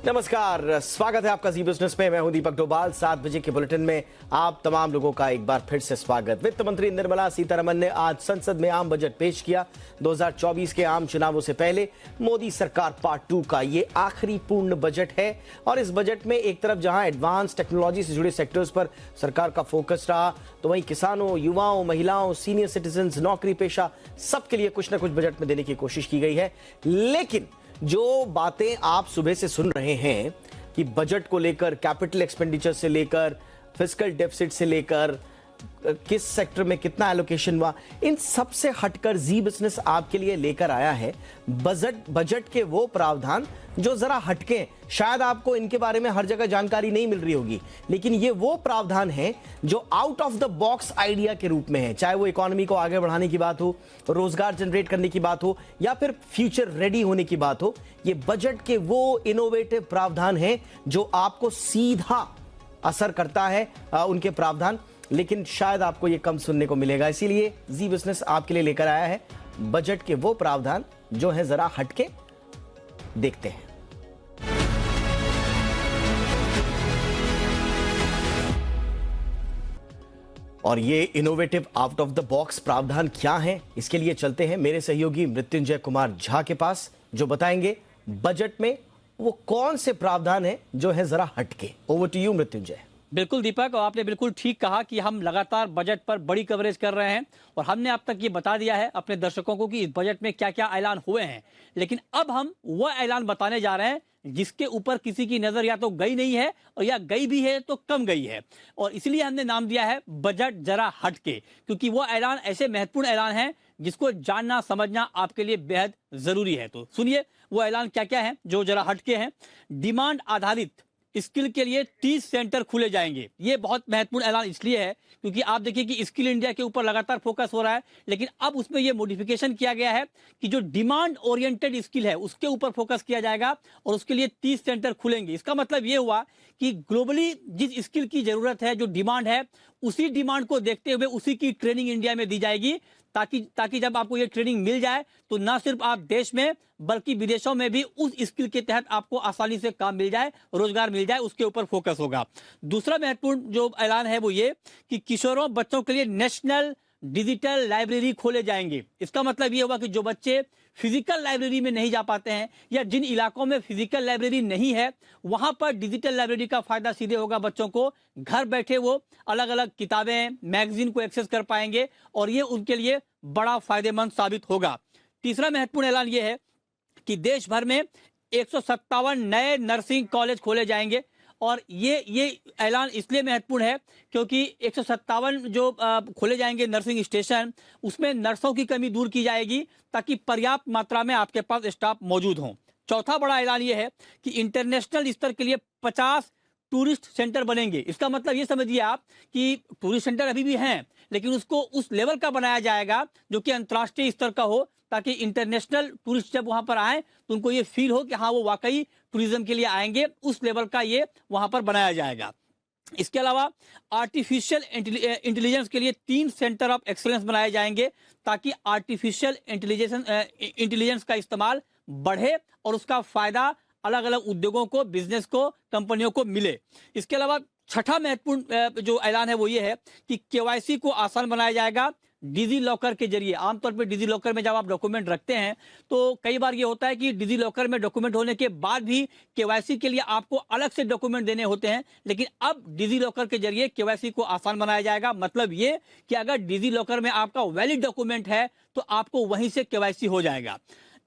नमस्कार, स्वागत है आपका जी बिजनेस में। मैं हूं दीपक डोभाल। 7 बजे के बुलेटिन में आप तमाम लोगों का एक बार फिर से स्वागत। वित्त मंत्री निर्मला सीतारमण ने आज संसद में आम बजट पेश किया। 2024 के आम चुनावों से पहले मोदी सरकार पार्ट 2 का ये आखिरी पूर्ण बजट है और इस बजट में एक तरफ जहां एडवांस टेक्नोलॉजी से जुड़े सेक्टर्स पर सरकार का फोकस रहा, तो वहीं किसानों, युवाओं, महिलाओं, सीनियर सिटीजन, नौकरी पेशा सबके लिए कुछ न कुछ बजट में देने की कोशिश की गई है। लेकिन जो बातें आप सुबह से सुन रहे हैं कि बजट को लेकर, कैपिटल एक्सपेंडिचर से लेकर, फिस्कल डेफिसिट से लेकर, किस सेक्टर में कितना एलोकेशन हुआ, इन सब से हटकर जी बिजनेस आपके लिए लेकर आया है बजट के वो प्रावधान जो जरा हटके। शायद आपको इनके बारे में हर जगह जानकारी नहीं मिल रही होगी, लेकिन ये वो प्रावधान है जो out of the box idea के रूप में है। चाहे वो इकोनॉमी को आगे बढ़ाने की बात हो, रोजगार जनरेट करने की बात हो, या फिर फ्यूचर रेडी होने की बात हो, ये बजट के वो इनोवेटिव प्रावधान है जो आपको सीधा असर करता है उनके प्रावधान। लेकिन शायद आपको ये कम सुनने को मिलेगा, इसीलिए जी बिजनेस आपके लिए लेकर आया है बजट के वो प्रावधान जो है जरा हटके। देखते हैं। और ये innovative out of the box प्रावधान क्या है, इसके लिए चलते हैं मेरे सहयोगी मृत्युंजय कुमार झा के पास, जो बताएंगे बजट में वो कौन से प्रावधान है जो है जरा हटके। Over to you Mrityunjay. बिल्कुल दीपक, और आपने बिल्कुल ठीक कहा कि हम लगातार बजट पर बड़ी कवरेज कर रहे हैं और हमने अब तक ये बता दिया है अपने दर्शकों को कि इस बजट में क्या क्या ऐलान हुए हैं। लेकिन अब हम वो ऐलान बताने जा रहे हैं जिसके ऊपर किसी की नजर या तो गई नहीं है और या गई भी है तो कम गई है, और इसलिए हमने नाम दिया है बजट जरा हटके, क्योंकि वो ऐलान ऐसे महत्वपूर्ण ऐलान है जिसको जानना समझना आपके लिए बेहद जरूरी है। तो सुनिए वो ऐलान क्या क्या है जो जरा हटके हैं। डिमांड आधारित स्किल के लिए 30 सेंटर खुले जाएंगे। ये बहुत महत्वपूर्ण ऐलान इसलिए है क्योंकि आप देखिए कि स्किल इंडिया के ऊपर लगातार फोकस हो रहा है, लेकिन अब उसमें ये मॉडिफिकेशन किया गया है कि जो डिमांड ओरिएंटेड स्किल है उसके ऊपर फोकस किया जाएगा और उसके लिए 30 सेंटर खुलेंगे। इसका मतलब ये हुआ कि ग्लोबली जिस स्किल की जरूरत है, जो डिमांड है, उसी डिमांड को देखते हुए उसी की ट्रेनिंग इंडिया में दी जाएगी, ताकि जब आपको ये ट्रेनिंग मिल जाए तो ना सिर्फ आप देश में बल्कि विदेशों में भी उस स्किल के तहत आपको आसानी से काम मिल जाए, रोजगार मिल जाए, उसके ऊपर फोकस होगा। दूसरा महत्वपूर्ण जो ऐलान है वो ये कि किशोरों बच्चों के लिए नेशनल डिजिटल लाइब्रेरी खोले जाएंगे। इसका मतलब ये होगा कि जो बच्चे फिजिकल लाइब्रेरी में नहीं जा पाते हैं या जिन इलाकों में फिजिकल लाइब्रेरी नहीं है, वहां पर डिजिटल लाइब्रेरी का फायदा सीधे होगा बच्चों को। घर बैठे वो अलग अलग किताबें, मैगजीन को एक्सेस कर पाएंगे और ये उनके लिए बड़ा फायदेमंद साबित होगा। तीसरा महत्वपूर्ण ऐलान ये है कि देश भर में 157 नए नर्सिंग कॉलेज खोले जाएंगे, और ये ऐलान इसलिए महत्वपूर्ण है क्योंकि 157 जो खोले जाएंगे नर्सिंग स्टेशन, उसमें नर्सों की कमी दूर की जाएगी ताकि पर्याप्त मात्रा में आपके पास स्टाफ मौजूद हों। चौथा बड़ा ऐलान ये है कि इंटरनेशनल स्तर के लिए 50 टूरिस्ट सेंटर बनेंगे। इसका मतलब ये समझिए आप कि टूरिस्ट सेंटर अभी भी हैं, लेकिन उसको उस लेवल का बनाया जाएगा जो कि अंतर्राष्ट्रीय स्तर का हो, ताकि इंटरनेशनल टूरिस्ट जब वहां पर आए तो उनको ये फील हो कि हाँ वो वाकई टूरिज्म के लिए आएंगे। उस लेवल का ये वहां पर बनाया जाएगा। इसके अलावा आर्टिफिशियल इंटेलिजेंस के लिए 3 सेंटर ऑफ एक्सीलेंस बनाए जाएंगे ताकि आर्टिफिशियल इंटेलिजेंस का इस्तेमाल बढ़े और उसका फायदा अलग अलग उद्योगों को, बिजनेस को, कंपनियों को मिले। इसके अलावा छठा महत्वपूर्ण जो ऐलान है वो ये है कि केवाईसी को आसान बनाया जाएगा डिजी लॉकर के जरिए। आमतौर पर डिजी लॉकर में जब आप डॉक्यूमेंट रखते हैं तो कई बार ये होता है कि डिजी लॉकर में डॉक्यूमेंट होने के बाद भी केवाईसी के लिए आपको अलग से डॉक्यूमेंट देने होते हैं, लेकिन अब डिजी लॉकर के जरिए केवाईसी को आसान बनाया जाएगा। मतलब ये कि अगर डिजी लॉकर में आपका वैलिड डॉक्यूमेंट है तो आपको वहीं से केवाईसी हो जाएगा।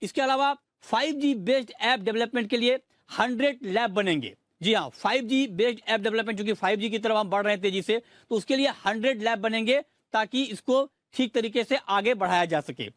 इसके अलावा 5G बेस्ड ऐप डेवलपमेंट के लिए 100 लैब बनेंगे। जी हाँ, 5G बेस्ड ऐप डेवलपमेंट, क्योंकि 5G की तरफ हम बढ़ रहे हैं तेजी से, तो उसके लिए 100 लैब बनेंगे ताकि इसको ठीक तरीके से आगे बढ़ाया जा सके।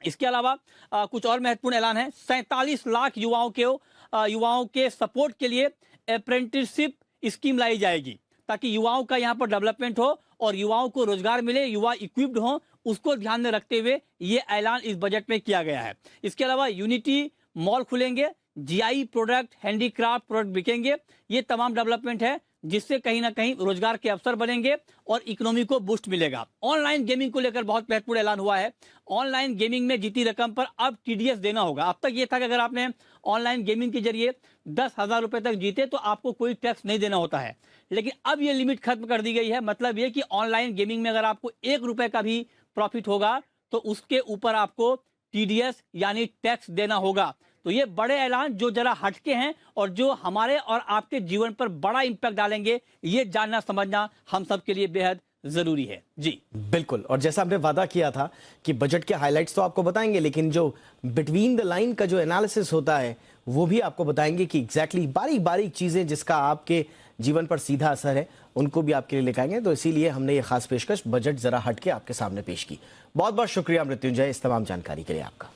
इसके अलावा कुछ और महत्वपूर्ण ऐलान है। 47 लाख युवाओं के सपोर्ट के लिए अप्रेंटिसशिप स्कीम लाई जाएगी ताकि युवाओं का यहाँ पर डेवलपमेंट हो और युवाओं को रोजगार मिले, युवा इक्विप्ड हो, उसको ध्यान में रखते हुए ये ऐलान इस बजट में किया गया है। इसके अलावा यूनिटी मॉल खुलेंगे, जीआई प्रोडक्ट, हैंडीक्राफ्ट प्रोडक्ट बिकेंगे। ये तमाम डेवलपमेंट है जिससे कहीं ना कहीं रोजगार के अवसर बनेंगे और इकोनॉमी को बूस्ट मिलेगा। ऑनलाइन गेमिंग को लेकर बहुत महत्वपूर्ण ऐलान हुआ है। ऑनलाइन गेमिंग में जीती रकम पर अब टीडीएस देना होगा। अब तक ये था कि अगर आपने ऑनलाइन गेमिंग के जरिए 10,000 रुपए तक जीते तो आपको कोई टैक्स नहीं देना होता है, लेकिन अब ये लिमिट खत्म कर दी गई है। मतलब ये कि ऑनलाइन गेमिंग में अगर आपको 1 रुपए का भी प्रॉफिट होगा तो उसके ऊपर आपको टीडीएस यानी टैक्स देना होगा। तो ये बड़े ऐलान जो जरा हटके हैं और जो हमारे और आपके जीवन पर बड़ा इंपैक्ट डालेंगे, ये जानना समझना हम सबके लिए बेहद जरूरी है। जी बिल्कुल, और जैसा हमने वादा किया था कि बजट के हाइलाइट्स तो आपको बताएंगे, लेकिन जो बिटवीन द लाइन का जो एनालिसिस होता है वो भी आपको बताएंगे कि एग्जैक्टली बारीक बारीक चीजें जिसका आपके जीवन पर सीधा असर है उनको भी आपके लिए लेकर आएंगे। तो इसीलिए हमने ये खास पेशकश बजट जरा हटके आपके सामने पेश की। बहुत बहुत शुक्रिया मृत्युंजय इस तमाम जानकारी के लिए आपका।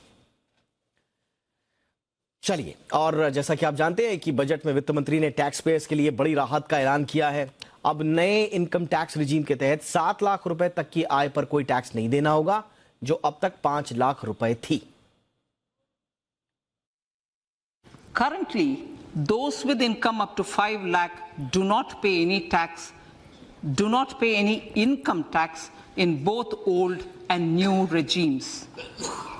चलिए, और जैसा कि आप जानते हैं कि बजट में वित्त मंत्री ने टैक्स पेयर्स के लिए बड़ी राहत का ऐलान किया है। अब नए इनकम टैक्स रिजीम के तहत 7 लाख रुपए तक की आय पर कोई टैक्स नहीं देना होगा, जो अब तक 5 लाख रुपए थी। Currently, those with income up to 5 lakh do not pay any income tax in both old and new regimes.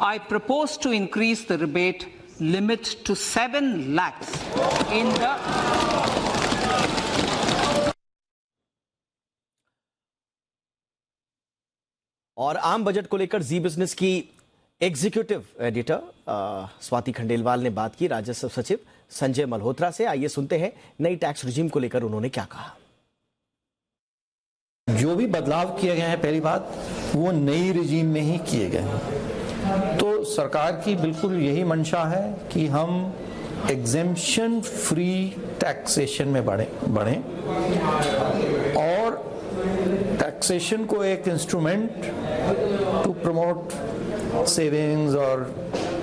I propose to increase the rebate limit to 7 lakhs in the और आम बजट को लेकर जी business की executive editor Swati Khandelwal ने बात की राजस्व सचिव संजय मल्होत्रा से। आइए सुनते हैं नई टैक्स रिजीम को लेकर उन्होंने क्या कहा। जो भी बदलाव किए गए हैं, पहली बात वो नई रिजीम में ही किए गए हैं। तो सरकार की बिल्कुल यही मंशा है कि हम एग्जेम्पशन फ्री टैक्सेशन में बढ़ें और टैक्सेशन को एक इंस्ट्रूमेंट टू प्रमोट सेविंग्स और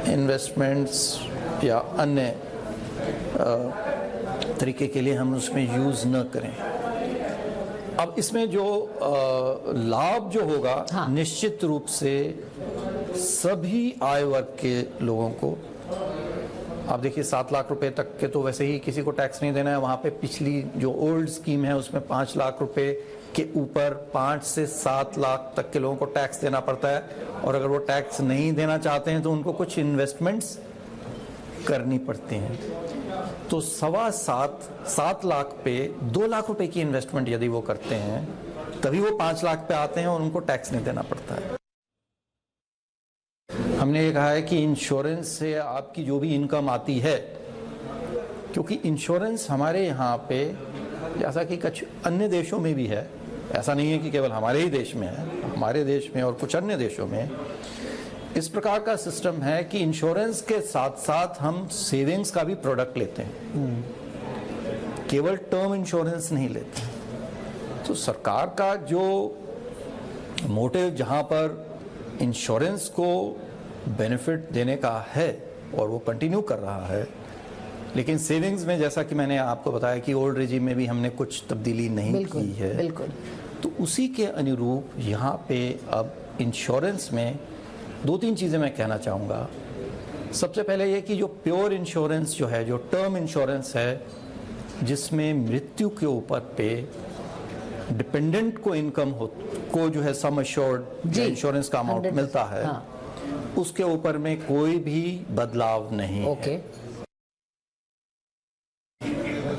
इन्वेस्टमेंट्स या अन्य तरीके के लिए हम उसमें यूज़ न करें। अब इसमें जो लाभ जो होगा, निश्चित रूप से सभी आय वर्ग के लोगों को। आप देखिए 7 लाख रुपए तक के तो वैसे ही किसी को टैक्स नहीं देना है। वहाँ पे पिछली जो ओल्ड स्कीम है उसमें 5 लाख रुपए के ऊपर 5 से 7 लाख तक के लोगों को टैक्स देना पड़ता है, और अगर वो टैक्स नहीं देना चाहते हैं तो उनको कुछ इन्वेस्टमेंट्स करनी पड़ती हैं। तो 7.25 लाख पे 2 लाख रुपए की इन्वेस्टमेंट यदि वो करते हैं तभी वो 5 लाख पे आते हैं और उनको टैक्स नहीं देना पड़ता है। हमने ये कहा है कि इंश्योरेंस से आपकी जो भी इनकम आती है, क्योंकि इंश्योरेंस हमारे यहाँ पे जैसा कि कुछ अन्य देशों में भी है, ऐसा नहीं है कि केवल हमारे ही देश में है, हमारे देश में और कुछ अन्य देशों में इस प्रकार का सिस्टम है कि इंश्योरेंस के साथ साथ हम सेविंग्स का भी प्रोडक्ट लेते हैं, केवल टर्म इंश्योरेंस नहीं लेते। तो सरकार का जो मोटिव जहां पर इंश्योरेंस को बेनिफिट देने का है और वो कंटिन्यू कर रहा है, लेकिन सेविंग्स में जैसा कि मैंने आपको बताया कि ओल्ड रिजीम में भी हमने कुछ तब्दीली नहीं की है, बिल्कुल। तो उसी के अनुरूप यहाँ पे अब इंश्योरेंस में 2-3 चीज़ें मैं कहना चाहूँगा। सबसे पहले ये कि जो प्योर इंश्योरेंस जो है, जो टर्म इंश्योरेंस है, जिसमें मृत्यु के ऊपर पे डिपेंडेंट को इनकम को जो है सम अश्योर्ड इंश्योरेंस का अमाउंट मिलता है, उसके ऊपर में कोई भी बदलाव नहीं है।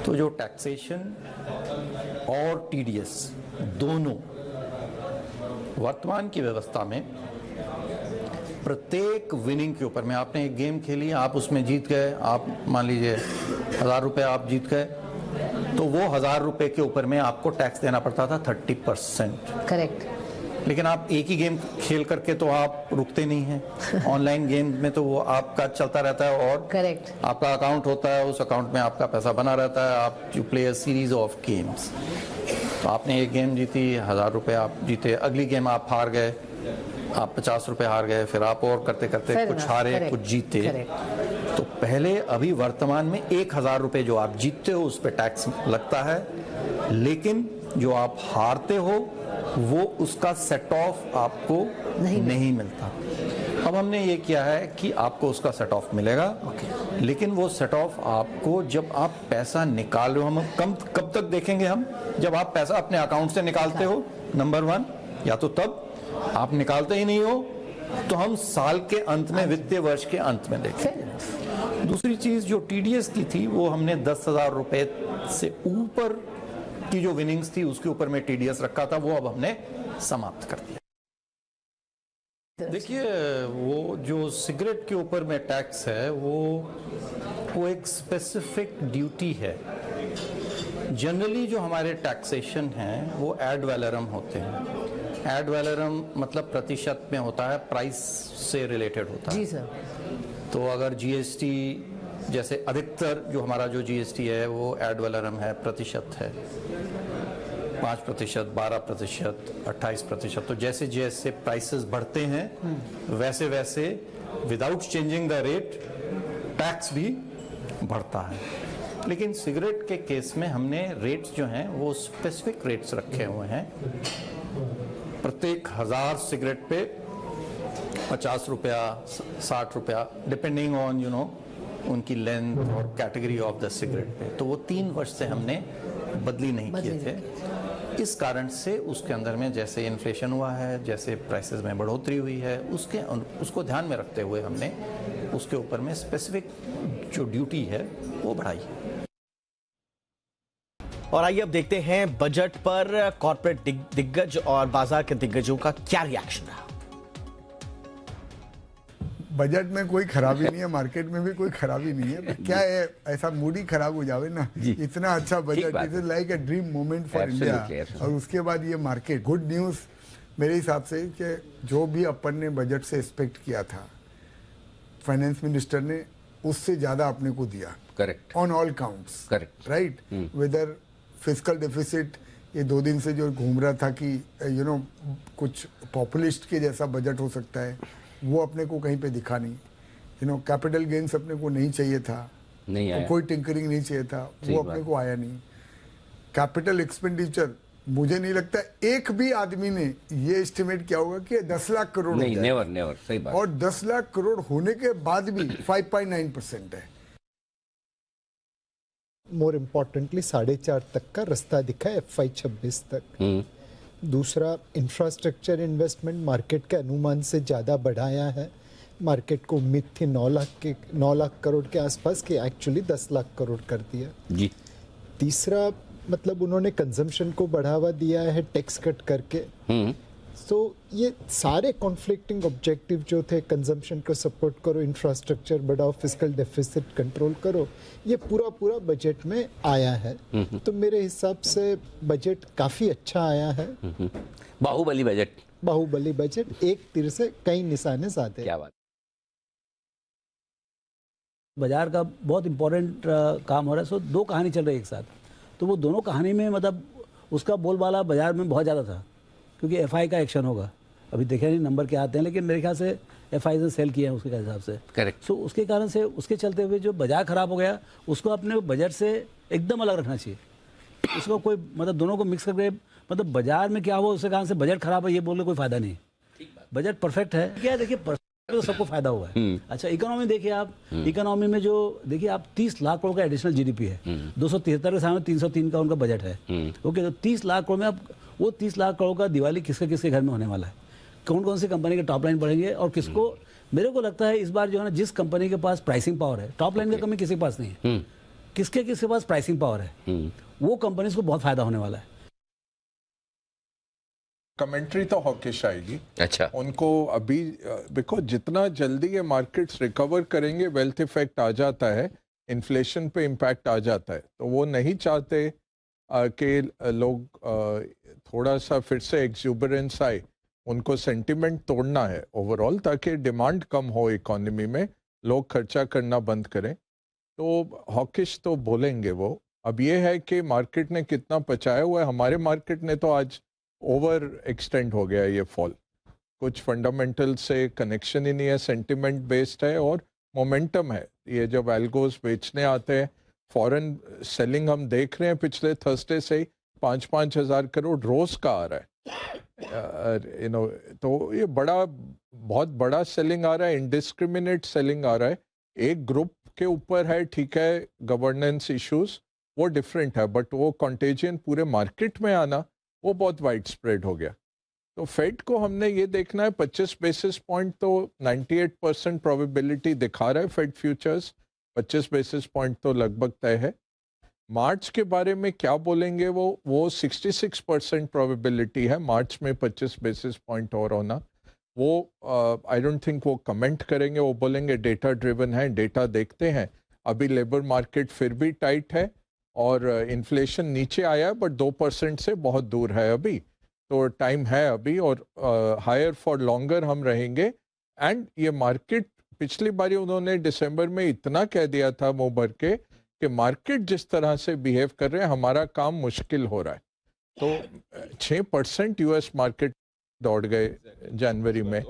तो जो टैक्सेशन और टीडीएस दोनों वर्तमान की व्यवस्था में प्रत्येक विनिंग के ऊपर में, आपने एक गेम खेली, आप उसमें जीत गए, आप मान लीजिए 1000 रुपये आप जीत गए, तो वो 1000 रुपये के ऊपर में आपको टैक्स देना पड़ता था 30%। करेक्ट। लेकिन आप एक ही गेम खेल करके तो आप रुकते नहीं हैं। ऑनलाइन गेम में तो वो आपका चलता रहता है और करेक्ट आपका अकाउंट होता है, उस अकाउंट में आपका पैसा बना रहता है। आप you play a series of games. तो आपने एक गेम जीती, 1000 रुपये आप जीते, अगली गेम आप हार गए, आप 50 रुपये हार गए, फिर आप और करते करते कुछ हारे कुछ जीते। तो पहले अभी वर्तमान में 1000 रुपये जो आप जीतते हो उस पर टैक्स लगता है, लेकिन जो आप हारते हो वो उसका सेट ऑफ आपको नहीं मिलता। अब हमने ये किया है कि आपको उसका सेट ऑफ मिलेगा, लेकिन वो सेट ऑफ आपको जब आप पैसा निकाल रहे हो, हम कब तक देखेंगे हम, जब आप पैसा अपने अकाउंट से निकालते हो, नंबर 1, या तो तब आप निकालते ही नहीं हो तो हम साल के अंत में, वित्तीय वर्ष के अंत में देखेंगे। दूसरी चीज जो टीडीएस की थी वो हमने 10,000 रुपए से ऊपर की जो विनिंग्स थी उसके ऊपर में टीडीएस रखा था, वो अब हमने समाप्त कर दिया। देखिए, वो जो सिगरेट के ऊपर में टैक्स है वो एक स्पेसिफिक ड्यूटी है। जनरली जो हमारे टैक्सेशन हैं वो एड वैलोरम होते हैं। एड वैलोरम मतलब प्रतिशत में होता है, प्राइस से रिलेटेड होता है। जी सर। तो अगर जीएसटी जैसे अधिकतर जो हमारा जो जीएसटी है वो एड वैलोरम है, प्रतिशत है, 5%, 12%, 28%। तो जैसे जैसे प्राइसेस बढ़ते हैं वैसे वैसे without changing the rate tax भी बढ़ता है। लेकिन सिगरेट के केस में हमने रेट्स जो हैं वो स्पेसिफिक रेट्स रखे हुए हैं। प्रत्येक 1000 सिगरेट पे 50 रुपया, 60 रुपया, डिपेंडिंग ऑन उनकी लेंथ और कैटेगरी ऑफ द सिगरेट पे। तो वो 3 वर्ष से हमने बदली नहीं किए थे। इस कारण से उसके अंदर में जैसे इन्फ्लेशन हुआ है, जैसे प्राइसेस में बढ़ोतरी हुई है, उसको ध्यान में रखते हुए हमने उसके ऊपर में स्पेसिफिक जो ड्यूटी है वो बढ़ाई। और आइए अब देखते हैं बजट पर कॉर्पोरेट दिग्गज और बाजार के दिग्गजों का क्या रिएक्शन रहा। बजट में कोई खराबी नहीं है, मार्केट में भी कोई खराबी नहीं है। क्या है, ऐसा मूड ही खराब हो जावे ना, इतना अच्छा budget, it is like a dream moment for India. और उसके बाद ये मार्केट, गुड न्यूज मेरे हिसाब से कि जो भी अपन ने बजट से एक्सपेक्ट किया था, फाइनेंस मिनिस्टर ने उससे ज्यादा अपने को दिया। Correct, on all counts. Correct, right. Whether fiscal deficit ये 2 दिन से जो घूम रहा था कि कुछ पॉपुलिस्ट के जैसा बजट हो सकता है, वो अपने को कहीं पे दिखा नहीं। कैपिटल गेन्स अपने को नहीं चाहिए था, नहीं आया। कोई टिंकरिंग नहीं चाहिए था, वो अपने को आया नहीं। कैपिटल एक्सपेंडिचर मुझे नहीं लगता एक भी आदमी ने ये एस्टिमेट किया होगा कि 10 लाख करोड़ नहीं, नेवर, सही बात। और 10 लाख करोड़ होने के बाद भी 5.9% है। मोर इम्पोर्टेंटली 4.5 तक का रास्ता दिखा है FY 26 तक। दूसरा, इंफ्रास्ट्रक्चर इन्वेस्टमेंट मार्केट के अनुमान से ज़्यादा बढ़ाया है। मार्केट को उम्मीद थी 9 लाख करोड़ के आसपास की, एक्चुअली 10 लाख करोड़ कर दिया जी। तीसरा, मतलब उन्होंने कंजम्पशन को बढ़ावा दिया है टैक्स कट करके। तो ये सारे कॉन्फ्लिक्टिंग ऑब्जेक्टिव जो थे, कंजम्पशन को सपोर्ट करो, इंफ्रास्ट्रक्चर बढ़ाओ, फिस्कल डेफिसिट कंट्रोल करो, ये पूरा बजट में आया है। तो मेरे हिसाब से बजट काफी अच्छा आया है। बाहुबली बजट, एक तीर से कई निशाने साधे। क्या बात। बाजार का बहुत इंपॉर्टेंट काम हो रहा है। सो 2 कहानी चल रही है एक साथ, तो वो दोनों कहानी में मतलब उसका बोलबाला बाजार में बहुत ज़्यादा था, क्योंकि एफआई का एक्शन होगा। अभी देखे नहीं नंबर क्या आते हैं, लेकिन मेरे ख्याल से एफआई ने सेल किया है उसके हिसाब से। करेक्ट। सो उसके कारण से, उसके चलते हुए जो बाजार खराब हो गया, उसको अपने बजट से एकदम अलग रखना चाहिए। उसको कोई मतलब दोनों को मिक्स करके, मतलब बाजार में क्या हुआ उसके कारण से बजट खराब है ये बोलने कोई फायदा नहीं। बजट परफेक्ट है क्या, देखिए तो सबको फायदा हुआ है। अच्छा, इकोनॉमी देखिए आप, इकोनॉमी में जो देखिए आप 30 लाख करोड़ का एडिशनल जीडीपी है, 273 के सामने 303 का उनका बजट है। ओके, तो 30 लाख करोड़ में आप वो 30 लाख करोड़ का दिवाली किसके किसके घर में होने वाला है, कौन कौन सी कंपनी के टॉप लाइन बढ़ेंगे, और किसको, मेरे को लगता है इस बार जो है ना, जिस कंपनी के पास प्राइसिंग पावर है, टॉप लाइन का कमी किसी के पास नहीं है, किसके पास प्राइसिंग पावर है, वो कंपनीज को बहुत फायदा होने वाला है। कमेंट्री तो हॉकिश आएगी। अच्छा, उनको अभी बिकॉज जितना जल्दी ये मार्केट्स रिकवर करेंगे, वेल्थ इफेक्ट आ जाता है, इन्फ्लेशन पे इम्पैक्ट आ जाता है, तो वो नहीं चाहते कि लोग थोड़ा सा फिर से एक्सूबरेंस आए। उनको सेंटिमेंट तोड़ना है ओवरऑल, ताकि डिमांड कम हो इकोनॉमी में, लोग खर्चा करना बंद करें। तो हॉकिश तो बोलेंगे वो। अब ये है कि मार्केट ने कितना पचाया हुआ है। हमारे मार्केट ने तो आज ओवर एक्सटेंड हो गया ये फॉल, कुछ फंडामेंटल से कनेक्शन ही नहीं है, सेंटिमेंट बेस्ड है और मोमेंटम है। ये जब एल्गोस बेचने आते हैं, फॉरेन सेलिंग हम देख रहे हैं पिछले थर्सडे से ही 5-5 हज़ार करोड़ रोज का आ रहा है। तो ये बहुत बड़ा सेलिंग आ रहा है, इंडिस्क्रिमिनेट सेलिंग आ रहा है। एक ग्रुप आपके ऊपर है, ठीक है, गवर्नेंस इश्यूज वो डिफरेंट है, बट वो कंटेजियन पूरे मार्केट में आना वो बहुत वाइड स्प्रेड हो गया। तो फेड को हमने ये देखना है, 25 बेसिस पॉइंट तो 98% प्रोबेबिलिटी दिखा रहा है फेड फ्यूचर्स, 25 बेसिस पॉइंट तो लगभग तय है। मार्च के बारे में क्या बोलेंगे वो 66% प्रोबेबिलिटी है मार्च में 25 बेसिस पॉइंट और होना। वो आई डोंट थिंक वो कमेंट करेंगे, वो बोलेंगे डेटा ड्रिवन है, डेटा देखते हैं। अभी लेबर मार्केट फिर भी टाइट है और इन्फ्लेशन नीचे आया है, बट 2% से बहुत दूर है अभी, तो टाइम है अभी, और हायर फॉर लॉन्गर हम रहेंगे। एंड ये मार्केट, पिछली बारी उन्होंने दिसंबर में इतना कह दिया था मुंह भर के कि मार्केट जिस तरह से बिहेव कर रहे हैं हमारा काम मुश्किल हो रहा है, तो 6% यूएस मार्केट दौड़ गए जनवरी में।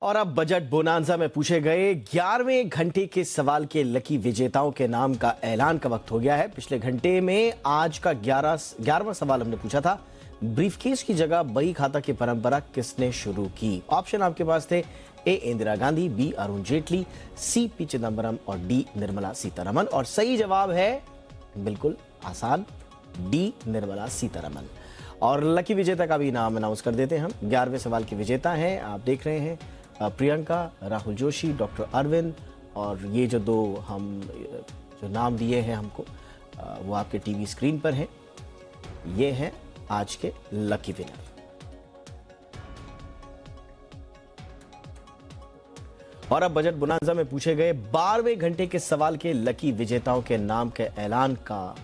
और अब बजट बोनांजा में पूछे गए 11वें घंटे के सवाल के लकी विजेताओं के नाम का ऐलान का वक्त हो गया है। पिछले घंटे में आज का 11वां सवाल हमने पूछा था, ब्रीफकेस की जगह बही खाता की परंपरा किसने शुरू की। ऑप्शन आपके पास थे A Indira Gandhi, B Arun Jaitley, C P Chidambaram और डी निर्मला सीतारमन। और सही जवाब है बिल्कुल आसान, डी निर्मला सीतारमन। और लकी विजेता का भी नाम अनाउंस कर देते हैं हम। 11वें सवाल के विजेता हैं, आप देख रहे हैं, प्रियंका, राहुल जोशी, डॉक्टर अरविंद, और ये जो दो हम जो नाम दिए हैं हमको वो आपके टीवी स्क्रीन पर हैं। ये हैं आज के लकी विनर। और अब बजट बोनांजा में पूछे गए 12वें घंटे के सवाल के लकी विजेताओं के नाम के ऐलान का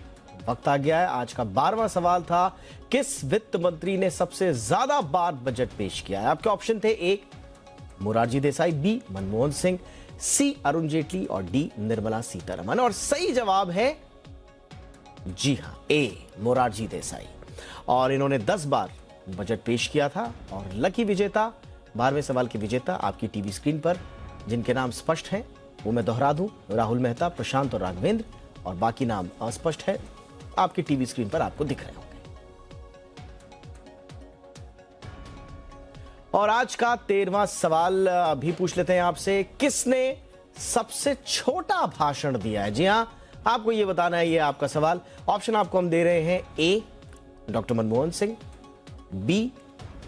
वक्त आ गया है। आज का 12वां सवाल था, किस वित्त मंत्री ने सबसे ज्यादा बार बजट पेश किया है। आपके ऑप्शन थे ए मोरारजी देसाई, बी मनमोहन सिंह, सी अरुण जेटली और डी निर्मला सीतारमन। और सही जवाब है जी हां, ए मोरारजी देसाई। और इन्होंने 10 बार बजट पेश किया था। और लकी विजेता, 12वें सवाल के विजेता आपकी टीवी स्क्रीन पर जिनके नाम स्पष्ट हैं वो मैं दोहरा दूं, राहुल मेहता, प्रशांत और राघवेंद्र, और बाकी नाम अस्पष्ट है, आपकी टीवी स्क्रीन पर आपको दिख रहे होंगे। और आज का 13वां सवाल भी पूछ लेते हैं आपसे, किसने सबसे छोटा भाषण दिया है। जी हां, आपको यह बताना है, ये आपका सवाल। ऑप्शन आपको हम दे रहे हैं, ए डॉक्टर मनमोहन सिंह, बी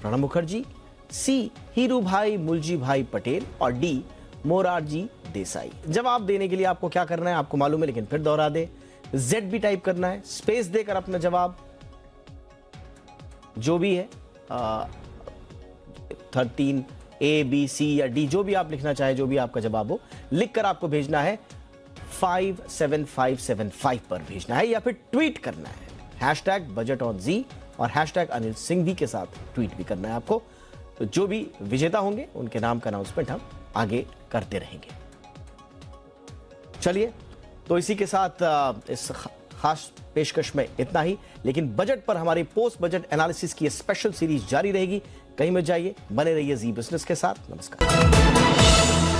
प्रणब मुखर्जी, सी हीरू भाई मुलजी भाई पटेल और डी मोरारजी देसाई। जवाब देने के लिए आपको क्या करना है आपको मालूम है, लेकिन फिर दोहरा दे, जेड भी टाइप करना है, स्पेस देकर अपना जवाब जो भी है 13 ए बी सी या डी जो भी आप लिखना चाहे, जो भी आपका जवाब हो, लिखकर आपको भेजना है 57575 पर भेजना है, या फिर ट्वीट करना है #BudgetOnZ और #अनिल सिंघवी के साथ ट्वीट भी करना है आपको। तो जो भी विजेता होंगे उनके नाम का अनाउंसमेंट हम आगे करते रहेंगे। चलिए, तो इसी के साथ इस खास पेशकश में इतना ही, लेकिन बजट पर हमारी पोस्ट बजट एनालिसिस की स्पेशल सीरीज जारी रहेगी। कहीं मत जाइए, बने रहिए जी बिजनेस के साथ। नमस्कार।